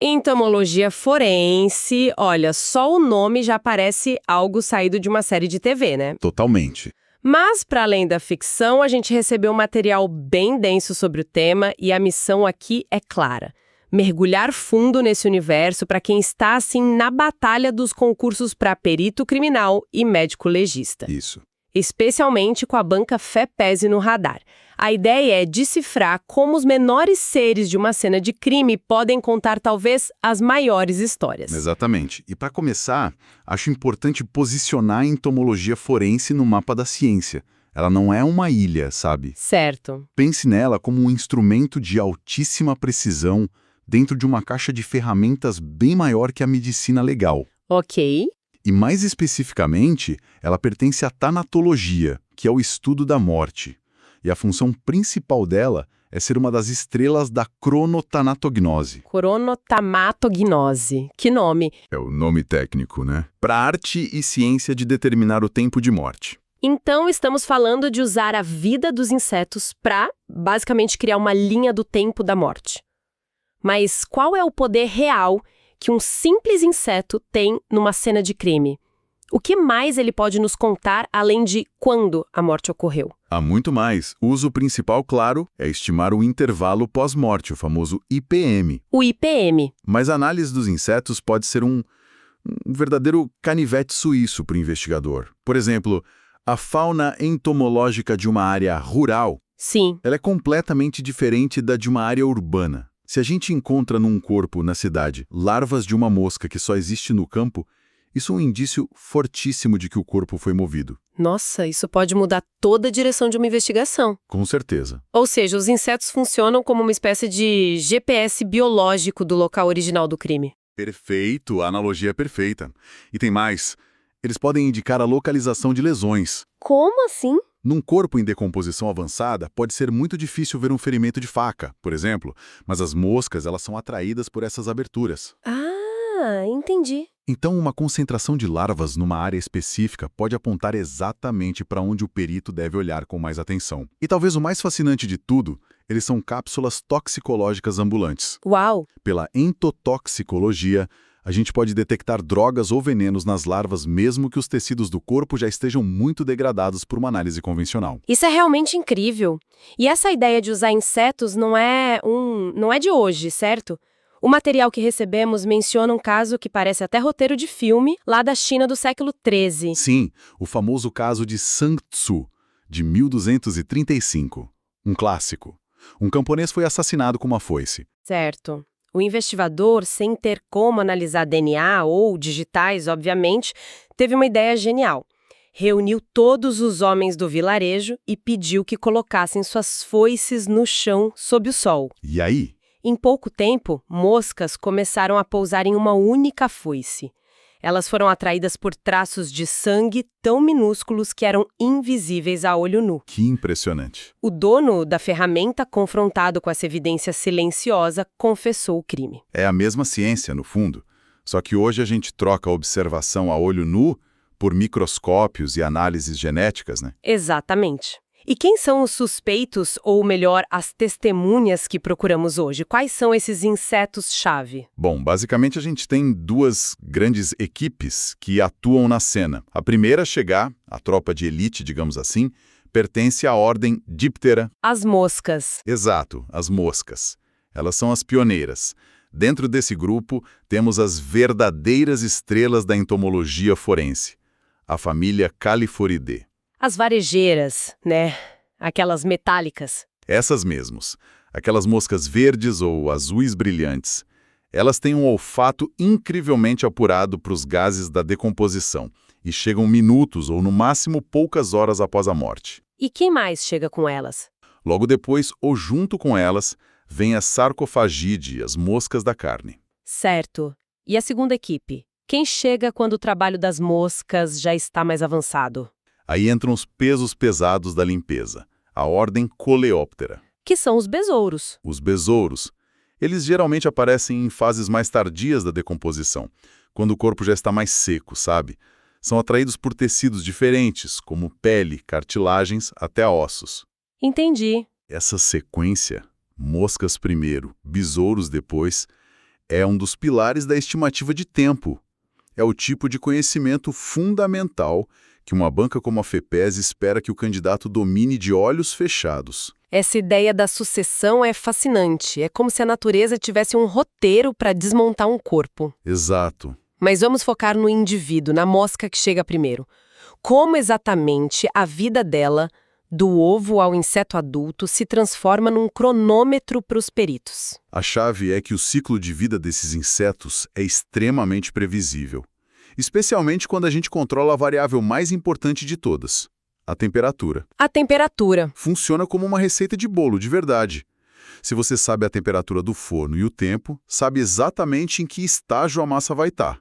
Entomologia forense, olha, só o nome já parece algo saído de uma série de TV, né? Totalmente. Mas, para além da ficção, a gente recebeu um material bem denso sobre o tema e a missão aqui é clara: mergulhar fundo nesse universo para quem está, assim, na batalha dos concursos para perito criminal e médico legista. Isso. Especialmente com a banca FEPESE no radar. A ideia é decifrar como os menores seres de uma cena de crime podem contar talvez as maiores histórias. Exatamente. E para começar, acho importante posicionar a entomologia forense no mapa da ciência. Ela não é uma ilha, sabe? Certo. Pense nela como um instrumento de altíssima precisão dentro de uma caixa de ferramentas bem maior que a medicina legal. Ok. E mais especificamente, ela pertence à tanatologia, que é o estudo da morte. E a função principal dela é ser uma das estrelas da cronotanatognose. Cronotamatognose. Que nome? É o nome técnico, né? Para arte e ciência de determinar o tempo de morte. Então, estamos falando de usar a vida dos insetos para, basicamente, criar uma linha do tempo da morte. Mas qual é o poder real que um simples inseto tem numa cena de crime? O que mais ele pode nos contar além de quando a morte ocorreu? Há muito mais. O uso principal, claro, é estimar o intervalo pós-morte, o famoso IPM. O IPM. Mas a análise dos insetos pode ser um verdadeiro canivete suíço para o investigador. Por exemplo, a fauna entomológica de uma área rural, Sim. ela é completamente diferente da de uma área urbana. Se a gente encontra num corpo na cidade larvas de uma mosca que só existe no campo, isso é um indício fortíssimo de que o corpo foi movido. Nossa, isso pode mudar toda a direção de uma investigação. Com certeza. Ou seja, os insetos funcionam como uma espécie de GPS biológico do local original do crime. Perfeito, a analogia é perfeita. E tem mais. Eles podem indicar a localização de lesões. Como assim? Num corpo em decomposição avançada, pode ser muito difícil ver um ferimento de faca, por exemplo, mas as moscas elas são atraídas por essas aberturas. Ah, entendi. Então, uma concentração de larvas numa área específica pode apontar exatamente para onde o perito deve olhar com mais atenção. E talvez o mais fascinante de tudo, eles são cápsulas toxicológicas ambulantes. Uau! Pela entotoxicologia, a gente pode detectar drogas ou venenos nas larvas mesmo que os tecidos do corpo já estejam muito degradados por uma análise convencional. Isso é realmente incrível. E essa ideia de usar insetos não é de hoje, certo? O material que recebemos menciona um caso que parece até roteiro de filme, lá da China do século XIII. Sim, o famoso caso de Sang Tzu, de 1235. Um clássico. Um camponês foi assassinado com uma foice. Certo. O investigador, sem ter como analisar DNA ou digitais, obviamente, teve uma ideia genial. Reuniu todos os homens do vilarejo e pediu que colocassem suas foices no chão sob o sol. E aí? Em pouco tempo, moscas começaram a pousar em uma única foice. Elas foram atraídas por traços de sangue tão minúsculos que eram invisíveis a olho nu. Que impressionante. O dono da ferramenta, confrontado com essa evidência silenciosa, confessou o crime. É a mesma ciência, no fundo. Só que hoje a gente troca a observação a olho nu por microscópios e análises genéticas, né? Exatamente. E quem são os suspeitos, ou melhor, as testemunhas que procuramos hoje? Quais são esses insetos-chave? Bom, basicamente a gente tem duas grandes equipes que atuam na cena. A primeira a chegar, a tropa de elite, digamos assim, pertence à ordem Diptera. As moscas. Exato, as moscas. Elas são as pioneiras. Dentro desse grupo, temos as verdadeiras estrelas da entomologia forense, a família Califoridae. As varejeiras, né? Aquelas metálicas. Essas mesmos. Aquelas moscas verdes ou azuis brilhantes. Elas têm um olfato incrivelmente apurado para os gases da decomposição e chegam minutos ou, no máximo, poucas horas após a morte. E quem mais chega com elas? Logo depois, ou junto com elas, vem a sarcofagide, as moscas da carne. Certo. E a segunda equipe? Quem chega quando o trabalho das moscas já está mais avançado? Aí entram os pesos pesados da limpeza, a ordem Coleóptera. Que são os besouros. Os besouros. Eles geralmente aparecem em fases mais tardias da decomposição, quando o corpo já está mais seco, sabe? São atraídos por tecidos diferentes, como pele, cartilagens, até ossos. Entendi. Essa sequência, moscas primeiro, besouros depois, É um dos pilares da estimativa de tempo. É o tipo de conhecimento fundamental que uma banca como a FEPES espera que o candidato domine de olhos fechados. Essa ideia da sucessão é fascinante. É como se a natureza tivesse um roteiro para desmontar um corpo. Exato. Mas vamos focar no indivíduo, na mosca que chega primeiro. Como exatamente a vida dela, do ovo ao inseto adulto, se transforma num cronômetro para os peritos? A chave é que o ciclo de vida desses insetos é extremamente previsível, especialmente quando a gente controla a variável mais importante de todas, a temperatura. A temperatura. Funciona como uma receita de bolo, de verdade. Se você sabe a temperatura do forno e o tempo, sabe exatamente em que estágio a massa vai estar.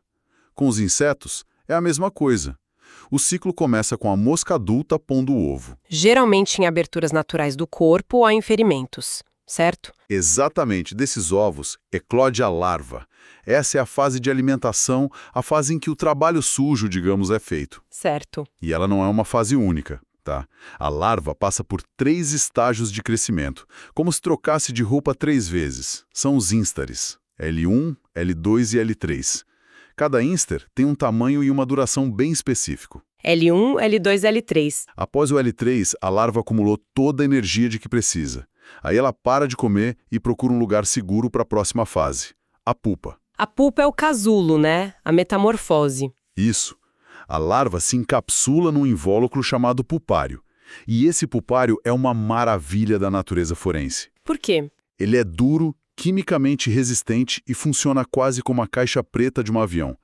Com os insetos, é a mesma coisa. O ciclo começa com a mosca adulta pondo o ovo. Geralmente em aberturas naturais do corpo ou em ferimentos, certo? Exatamente, desses ovos eclode a larva. Essa é a fase de alimentação, a fase em que o trabalho sujo, digamos, é feito. Certo. E ela não é uma fase única, tá? A larva passa por 3 estágios de crescimento, como se trocasse de roupa 3 vezes. São os instares, L1, L2 e L3. Cada ínstar tem um tamanho e uma duração bem específico. L1, L2, L3. Após o L3, a larva acumulou toda a energia de que precisa. Aí ela para de comer e procura um lugar seguro para a próxima fase, a pupa. A pupa é o casulo, né? A metamorfose. Isso. A larva se encapsula num invólucro chamado pupário. E esse pupário é uma maravilha da natureza forense. Por quê? Ele é duro, quimicamente resistente e funciona quase como a caixa preta de um avião.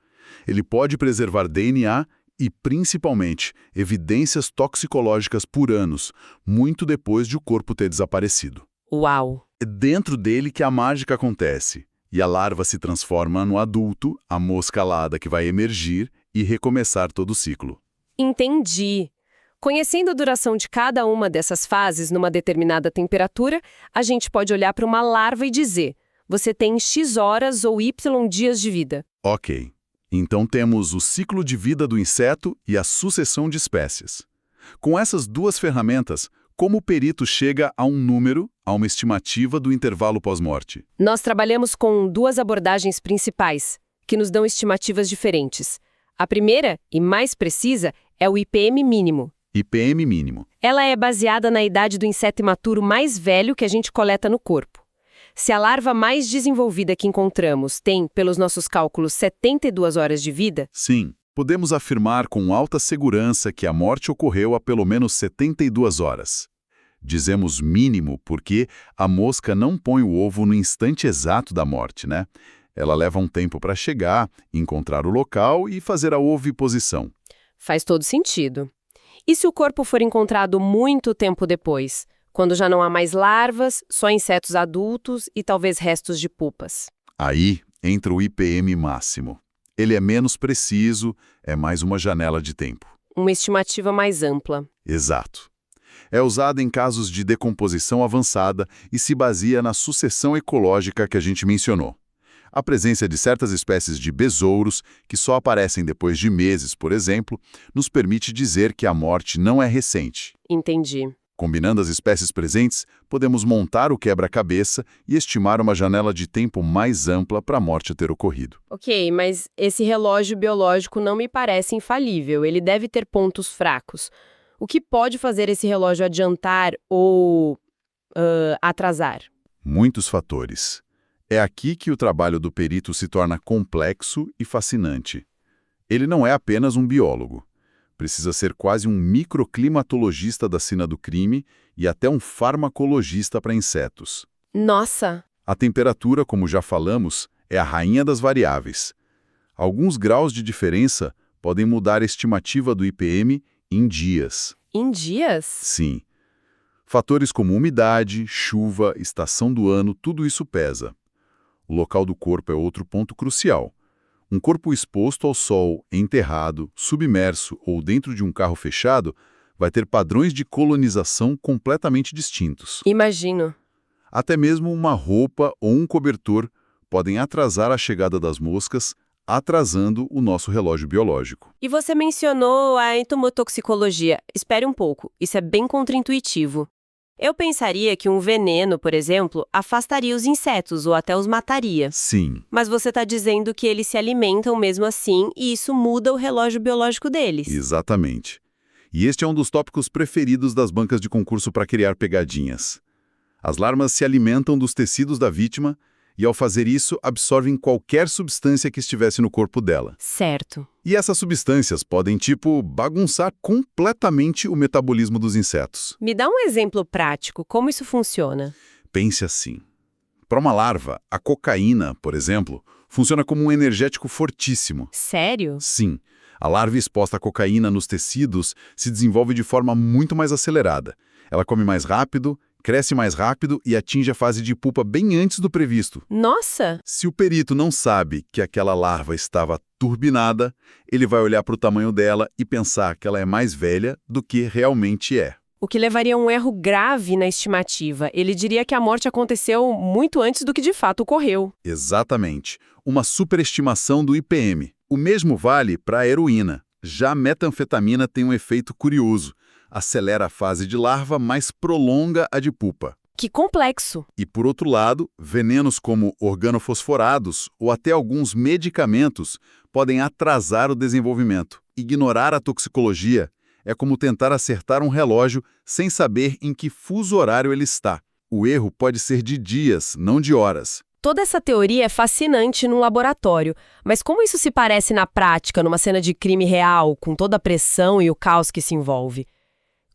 Ele pode preservar DNA e, principalmente, evidências toxicológicas por anos, muito depois de o corpo ter desaparecido. Uau! É dentro dele que a mágica acontece. E a larva se transforma no adulto, a mosca alada que vai emergir e recomeçar todo o ciclo. Entendi. Conhecendo a duração de cada uma dessas fases numa determinada temperatura, a gente pode olhar para uma larva e dizer: você tem X horas ou Y dias de vida. Ok. Então temos o ciclo de vida do inseto e a sucessão de espécies. Com essas duas ferramentas, como o perito chega a um número, a uma estimativa do intervalo pós-morte? Nós trabalhamos com 2 abordagens principais, que nos dão estimativas diferentes. A primeira, e mais precisa, é o IPM mínimo. IPM mínimo. Ela é baseada na idade do inseto imaturo mais velho que a gente coleta no corpo. Se a larva mais desenvolvida que encontramos tem, pelos nossos cálculos, 72 horas de vida, Sim, podemos afirmar com alta segurança que a morte ocorreu há pelo menos 72 horas. Dizemos mínimo porque a mosca não põe o ovo no instante exato da morte, né? Ela leva um tempo para chegar, encontrar o local e fazer a oviposição. faz todo sentido. E se o corpo for encontrado muito tempo depois, quando já não há mais larvas, só insetos adultos e talvez restos de pupas? Aí entra o IPM máximo. Ele é menos preciso, é mais uma janela de tempo. Uma estimativa mais ampla. Exato. É usado em casos de decomposição avançada e se baseia na sucessão ecológica que a gente mencionou. A presença de certas espécies de besouros, que só aparecem depois de meses, por exemplo, nos permite dizer que a morte não é recente. Entendi. Combinando as espécies presentes, podemos montar o quebra-cabeça e estimar uma janela de tempo mais ampla para a morte ter ocorrido. Ok, mas esse relógio biológico não me parece infalível. Ele deve ter pontos fracos. O que pode fazer esse relógio adiantar ou atrasar? Muitos fatores. É aqui que o trabalho do perito se torna complexo e fascinante. Ele não é apenas um biólogo. Precisa ser quase um microclimatologista da cena do crime e até um farmacologista para insetos. Nossa! A temperatura, como já falamos, é a rainha das variáveis. Alguns graus de diferença podem mudar a estimativa do IPM em dias. Em dias? Sim. Fatores como umidade, chuva, estação do ano, tudo isso pesa. O local do corpo é outro ponto crucial. Um corpo exposto ao sol, enterrado, submerso ou dentro de um carro fechado vai ter padrões de colonização completamente distintos. Imagino. Até mesmo uma roupa ou um cobertor podem atrasar a chegada das moscas, atrasando o nosso relógio biológico. E você mencionou a entomotoxicologia. Espere um pouco, isso é bem contraintuitivo. Eu pensaria que um veneno, por exemplo, afastaria os insetos ou até os mataria. Sim, Mas você está dizendo que eles se alimentam mesmo assim e isso muda o relógio biológico deles. exatamente. E este é um dos tópicos preferidos das bancas de concurso para criar pegadinhas. As larvas se alimentam dos tecidos da vítima e, ao fazer isso, absorvem qualquer substância que estivesse no corpo dela. Certo. E essas substâncias podem, bagunçar completamente o metabolismo dos insetos. Me dá um exemplo prático, como isso funciona? Pense assim. Para uma larva, a cocaína, por exemplo, funciona como um energético fortíssimo. Sério? Sim, a larva exposta à cocaína nos tecidos se desenvolve de forma muito mais acelerada. Ela come mais rápido, cresce mais rápido e atinge a fase de pupa bem antes do previsto. Nossa! Se o perito não sabe que aquela larva estava turbinada, ele vai olhar para o tamanho dela e pensar que ela é mais velha do que realmente é. O que levaria a um erro grave na estimativa. Ele diria que a morte aconteceu muito antes do que de fato ocorreu. Exatamente. Uma superestimação do IPM. O mesmo vale para a heroína. Já a metanfetamina tem um efeito curioso. Acelera a fase de larva, mas prolonga a de pupa. Que complexo! E, por outro lado, venenos como organofosforados ou até alguns medicamentos podem atrasar o desenvolvimento. Ignorar a toxicologia é como tentar acertar um relógio sem saber em que fuso horário ele está. O erro pode ser de dias, não de horas. Toda essa teoria é fascinante num laboratório, mas como isso se parece na prática, numa cena de crime real, com toda a pressão e o caos que se envolve?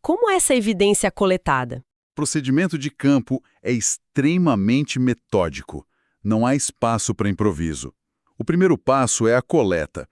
Como é essa evidência é coletada? O procedimento de campo é extremamente metódico. Não há espaço para improviso. O primeiro passo é a coleta.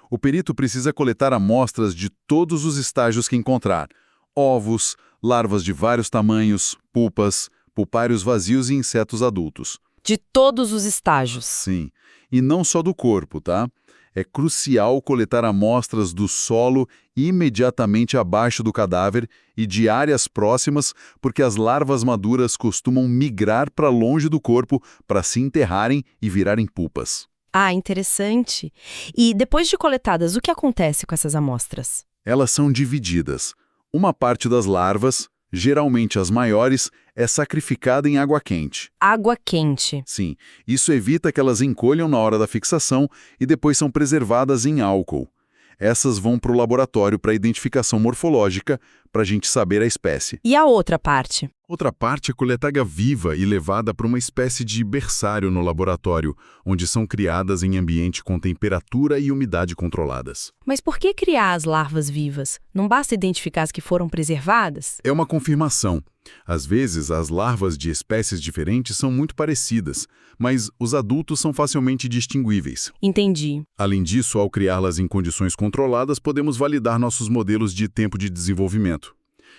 O perito precisa coletar amostras de todos os estágios que encontrar: ovos, larvas de vários tamanhos, pupas, pulpários vazios e insetos adultos. De todos os estágios. Sim, e não só do corpo, tá? É crucial coletar amostras do solo imediatamente abaixo do cadáver e de áreas próximas, porque as larvas maduras costumam migrar para longe do corpo para se enterrarem e virarem pupas. Ah, interessante. E depois de coletadas, o que acontece com essas amostras? Elas são divididas. Uma parte das larvas, geralmente as maiores, é sacrificada em água quente. Água quente. Sim, isso evita que elas encolham na hora da fixação e depois são preservadas em álcool. Essas vão para o laboratório para identificação morfológica, para a gente saber a espécie. E a outra parte? Outra parte é coletada viva e levada para uma espécie de berçário no laboratório, onde são criadas em ambiente com temperatura e umidade controladas. Mas por que criar as larvas vivas? Não basta identificar as que foram preservadas? É uma confirmação. Às vezes, as larvas de espécies diferentes são muito parecidas, mas os adultos são facilmente distinguíveis. Entendi. Além disso, ao criá-las em condições controladas, podemos validar nossos modelos de tempo de desenvolvimento.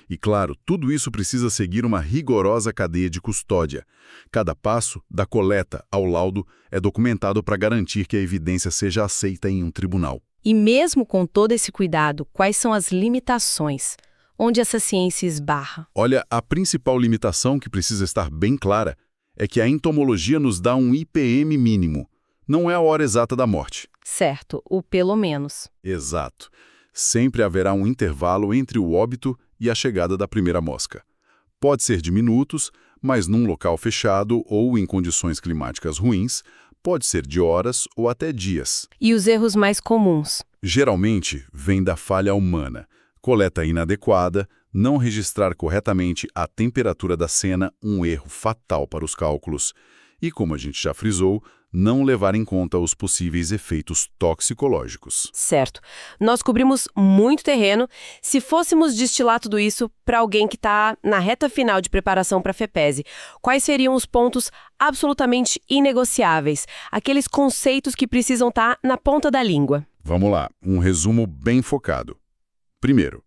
E claro, tudo isso precisa seguir uma rigorosa cadeia de custódia. Cada passo, da coleta ao laudo, é documentado para garantir que a evidência seja aceita em um tribunal. E mesmo com todo esse cuidado, quais são as limitações? Onde essa ciência esbarra? Olha, a principal limitação que precisa estar bem clara é que a entomologia nos dá um IPM mínimo. Não é a hora exata da morte. Certo, o pelo menos. Exato. Sempre haverá um intervalo entre o óbito e a chegada da primeira mosca. Pode ser de minutos, mas num local fechado ou em condições climáticas ruins, pode ser de horas ou até dias. E os erros mais comuns? Geralmente, vem da falha humana. Coleta inadequada, não registrar corretamente a temperatura da cena, um erro fatal para os cálculos. E, como a gente já frisou, não levar em conta os possíveis efeitos toxicológicos. Certo. Nós cobrimos muito terreno. Se fôssemos destilar tudo isso para alguém que está na reta final de preparação para a FEPESE, quais seriam os pontos absolutamente inegociáveis? Aqueles conceitos que precisam estar na ponta da língua. Vamos lá, um resumo bem focado. Primeiro,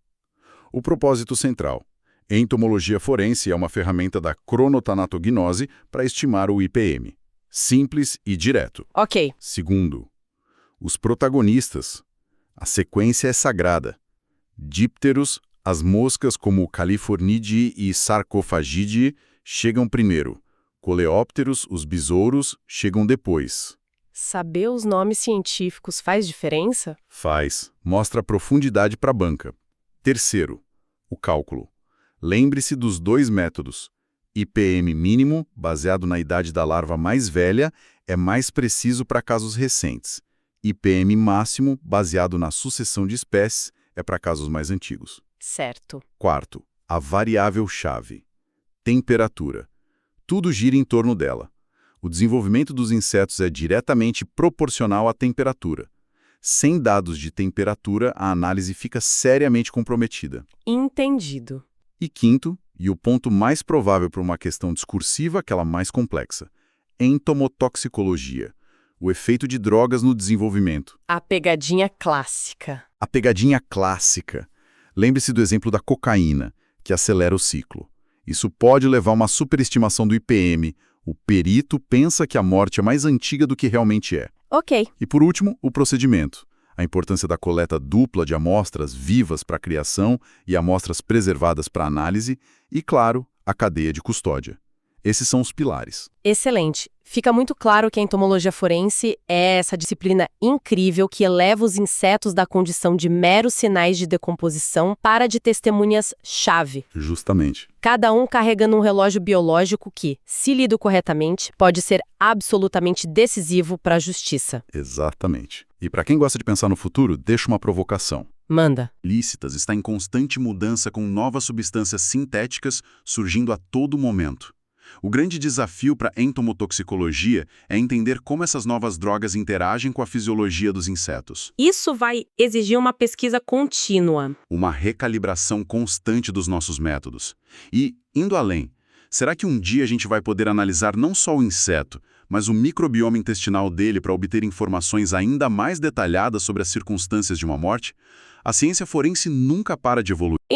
o propósito central. Entomologia forense é uma ferramenta da cronotanatognose para estimar o IPM. Simples e direto. Ok. Segundo, os protagonistas. A sequência é sagrada. Dípteros, as moscas como Californidae e Sarcophagidae chegam primeiro. Coleópteros, os besouros, chegam depois. Saber os nomes científicos faz diferença? Faz. Mostra profundidade para a banca. Terceiro, o cálculo. Lembre-se dos dois métodos. IPM mínimo, baseado na idade da larva mais velha, é mais preciso para casos recentes. IPM máximo, baseado na sucessão de espécies, é para casos mais antigos. Certo. Quarto, a variável-chave. Temperatura. Tudo gira em torno dela. O desenvolvimento dos insetos é diretamente proporcional à temperatura. Sem dados de temperatura, a análise fica seriamente comprometida. Entendido. E quinto, e o ponto mais provável para uma questão discursiva, aquela mais complexa, entomotoxicologia, o efeito de drogas no desenvolvimento. A pegadinha clássica. A pegadinha clássica. Lembre-se do exemplo da cocaína, que acelera o ciclo. Isso pode levar a uma superestimação do IPM. O perito pensa que a morte é mais antiga do que realmente é. Ok. E por último, o procedimento. A importância da coleta dupla de amostras vivas para a criação e amostras preservadas para análise e, claro, a cadeia de custódia. Esses são os pilares. Excelente. Fica muito claro que a entomologia forense é essa disciplina incrível que eleva os insetos da condição de meros sinais de decomposição para de testemunhas-chave. Justamente. Cada um carregando um relógio biológico que, se lido corretamente, pode ser absolutamente decisivo para a justiça. Exatamente. E para quem gosta de pensar no futuro, deixa uma provocação. Manda. Lícitas está em constante mudança com novas substâncias sintéticas surgindo a todo momento. O grande desafio para a entomotoxicologia é entender como essas novas drogas interagem com a fisiologia dos insetos. Isso vai exigir uma pesquisa contínua. Uma recalibração constante dos nossos métodos. E, indo além, será que um dia a gente vai poder analisar não só o inseto, mas o microbioma intestinal dele para obter informações ainda mais detalhadas sobre as circunstâncias de uma morte? A ciência forense nunca para de evoluir.